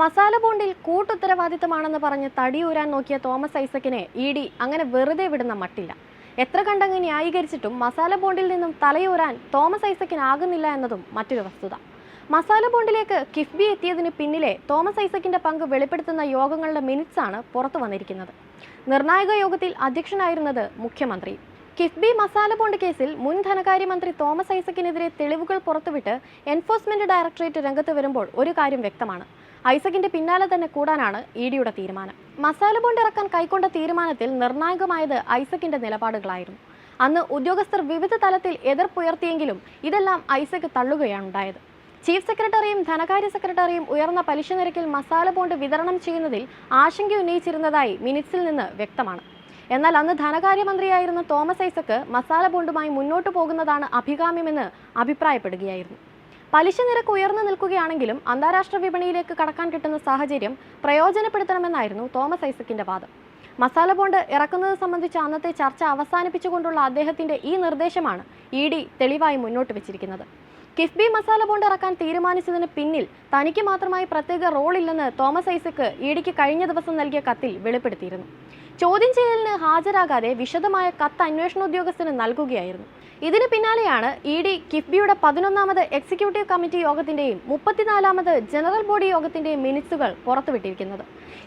മസാല ബോണ്ടിൽ കൂട്ടുത്തരവാദിത്തമാണെന്ന് പറഞ്ഞ് തടിയൂരാൻ നോക്കിയ Thomas ഐസക്കിനെ ED. അങ്ങനെ വെറുതെ വിടുന്ന മട്ടില്ല. എത്ര കണ്ടങ്ങ് ന്യായീകരിച്ചിട്ടും മസാല ബോണ്ടിൽ നിന്നും തലയൂരാൻ തോമസ് ഐസക്കിനാകുന്നില്ല എന്നതും മറ്റൊരു വസ്തുത. മസാല ബോണ്ടിലേക്ക് കിഫ്ബി എത്തിയതിന് പിന്നിലെ തോമസ് ഐസക്കിന്റെ പങ്ക് വെളിപ്പെടുത്തുന്ന യോഗങ്ങളുടെ മിനിറ്റ്സാണ് പുറത്തു വന്നിരിക്കുന്നത്. നിർണായക യോഗത്തിൽ അധ്യക്ഷനായിരുന്നത് മുഖ്യമന്ത്രി. കിഫ്ബി മസാല ബോണ്ട് കേസിൽ മുൻ ധനകാര്യമന്ത്രി തോമസ് ഐസക്കിനെതിരെ തെളിവുകൾ പുറത്തുവിട്ട് എൻഫോഴ്സ്മെന്റ് ഡയറക്ടറേറ്റ് രംഗത്ത് വരുമ്പോൾ ഒരു കാര്യം വ്യക്തമാണ്. ഐസക്കിന്റെ പിന്നാലെ തന്നെ കൂടാനാണ് ഇ.ഡിയുടെ തീരുമാനം. മസാല ബോണ്ട് ഇറക്കാൻ കൈക്കൊണ്ട തീരുമാനത്തിൽ നിർണായകമായത് ഐസക്കിന്റെ നിലപാടുകളായിരുന്നു. അന്ന് ഉദ്യോഗസ്ഥർ വിവിധ തലത്തിൽ എതിർപ്പുയർത്തിയെങ്കിലും ഇതെല്ലാം ഐസക് തള്ളുകയാണ് ഉണ്ടായത്. ചീഫ് സെക്രട്ടറിയും ധനകാര്യ സെക്രട്ടറിയും ഉയർന്ന പലിശ നിരക്കിൽ മസാല ബോണ്ട് വിതരണം ചെയ്യുന്നതിൽ ആശങ്ക ഉന്നയിച്ചിരുന്നതായി മിനിറ്റ്സിൽ നിന്ന് വ്യക്തമാണ്. എന്നാൽ അന്ന് ധനകാര്യമന്ത്രിയായിരുന്ന തോമസ് ഐസക് മസാല ബോണ്ടുമായി മുന്നോട്ടു പോകുന്നതാണ് അഭികാമ്യമെന്ന് അഭിപ്രായപ്പെടുകയായിരുന്നു. പലിശ നിരക്ക് ഉയർന്നു നിൽക്കുകയാണെങ്കിലും അന്താരാഷ്ട്ര വിപണിയിലേക്ക് കടക്കാൻ കിട്ടുന്ന സാഹചര്യം പ്രയോജനപ്പെടുത്തണമെന്നായിരുന്നു തോമസ് ഐസക്കിന്റെ വാദം. മസാല ബോണ്ട് ഇറക്കുന്നത് സംബന്ധിച്ച അന്നത്തെ ചർച്ച അവസാനിപ്പിച്ചുകൊണ്ടുള്ള അദ്ദേഹത്തിന്റെ ഈ നിർദ്ദേശമാണ് ഇ.ഡി. തെളിവായി മുന്നോട്ട് വെച്ചിരിക്കുന്നത്. കിഫ്ബി മസാല ബോണ്ട് ഇറക്കാൻ തീരുമാനിച്ചതിന് പിന്നിൽ തനിക്ക് മാത്രമായി പ്രത്യേക റോളില്ലെന്ന് തോമസ് ഐസക് ഇ.ഡിക്ക് കഴിഞ്ഞ ദിവസം നൽകിയ കത്തിൽ വെളിപ്പെടുത്തിയിരുന്നു. ചോദ്യം ചെയ്യലിന് ഹാജരാകാതെ വിശദമായ കത്ത് അന്വേഷണ ഉദ്യോഗസ്ഥന് നൽകുകയായിരുന്നു. ഇതിന് പിന്നാലെയാണ് ഇ.ഡി. കിഫ്ബിയുടെ 11ാമത് എക്സിക്യൂട്ടീവ് കമ്മിറ്റി യോഗത്തിന്റെയും 34ാമത് ജനറൽ ബോഡി യോഗത്തിന്റെയും മിനിറ്റ്സുകൾ പുറത്തുവിട്ടിരിക്കുന്നത്.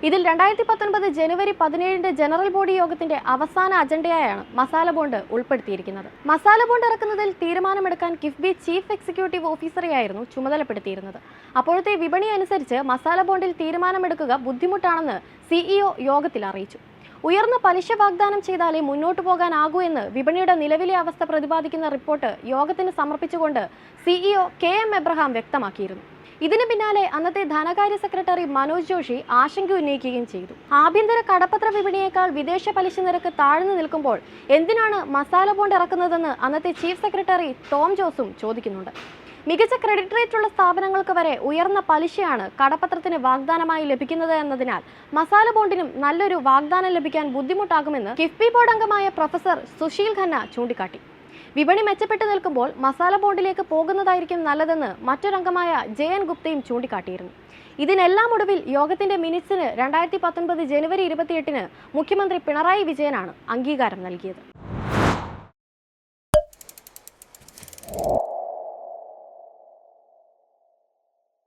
ഇതിൽ 2019 ജനുവരി 17 ജനറൽ ബോഡി യോഗത്തിന്റെ അവസാന അജണ്ടയായാണ് മസാല ബോണ്ട് ഉൾപ്പെടുത്തിയിരിക്കുന്നത്. മസാല ബോണ്ട് ഇറക്കുന്നതിൽ തീരുമാനമെടുക്കാൻ കിഫ്ബി ചീഫ് എക്സിക്യൂട്ടീവ് ഓഫീസറെയായിരുന്നു ചുമതലപ്പെടുത്തിയിരുന്നത്. അപ്പോഴത്തെ വിപണി അനുസരിച്ച് മസാല ബോണ്ടിൽ തീരുമാനമെടുക്കുക ബുദ്ധിമുട്ടാണെന്ന് സിഇഒ യോഗത്തിൽ അറിയിച്ചു. ഉയർന്ന പലിശ വാഗ്ദാനം ചെയ്താലേ മുന്നോട്ടു പോകാനാകൂ എന്ന് വിപണിയുടെ നിലവിലെ അവസ്ഥ പ്രതിപാദിക്കുന്ന റിപ്പോർട്ട് യോഗത്തിന് സമർപ്പിച്ചുകൊണ്ട് സിഇഒ കെ.എം. എബ്രഹാം വ്യക്തമാക്കിയിരുന്നു. ഇതിന് പിന്നാലെ അന്നത്തെ ധനകാര്യ സെക്രട്ടറി മനോജ് ജോഷി ആശങ്ക ഉന്നയിക്കുകയും ചെയ്തു. ആഭ്യന്തര കടപ്പത്ര വിപണിയേക്കാൾ വിദേശ പലിശ നിരക്ക് താഴ്ന്നു നിൽക്കുമ്പോൾ എന്തിനാണ് മസാല ബോണ്ട് ഇറക്കുന്നതെന്ന് അന്നത്തെ ചീഫ് സെക്രട്ടറി ടോം ജോസും ചോദിക്കുന്നുണ്ട്. മികച്ച ക്രെഡിറ്റ് റേറ്റുള്ള സ്ഥാപനങ്ങൾക്ക് വരെ ഉയർന്ന പലിശയാണ് കടപ്പത്രത്തിന് വാഗ്ദാനമായി ലഭിക്കുന്നത് എന്നതിനാൽ മസാല ബോണ്ടിനും നല്ലൊരു വാഗ്ദാനം ലഭിക്കാൻ ബുദ്ധിമുട്ടാകുമെന്ന് കിഫ്ബി ബോർഡ് അംഗമായ പ്രൊഫസർ സുശീൽ ഖന്ന ചൂണ്ടിക്കാട്ടി. വിപണി മെച്ചപ്പെട്ടു നിൽക്കുമ്പോൾ മസാല ബോണ്ടിലേക്ക് പോകുന്നതായിരിക്കും നല്ലതെന്ന് മറ്റൊരംഗമായ ജെ.എൻ. ഗുപ്തയും ചൂണ്ടിക്കാട്ടിയിരുന്നു. ഇതിനെല്ലാം ഒടുവിൽ യോഗത്തിന്റെ മിനിറ്റ്സിന് 2019 ജനുവരി 28 മുഖ്യമന്ത്രി പിണറായി വിജയനാണ് അംഗീകാരം നൽകിയത്.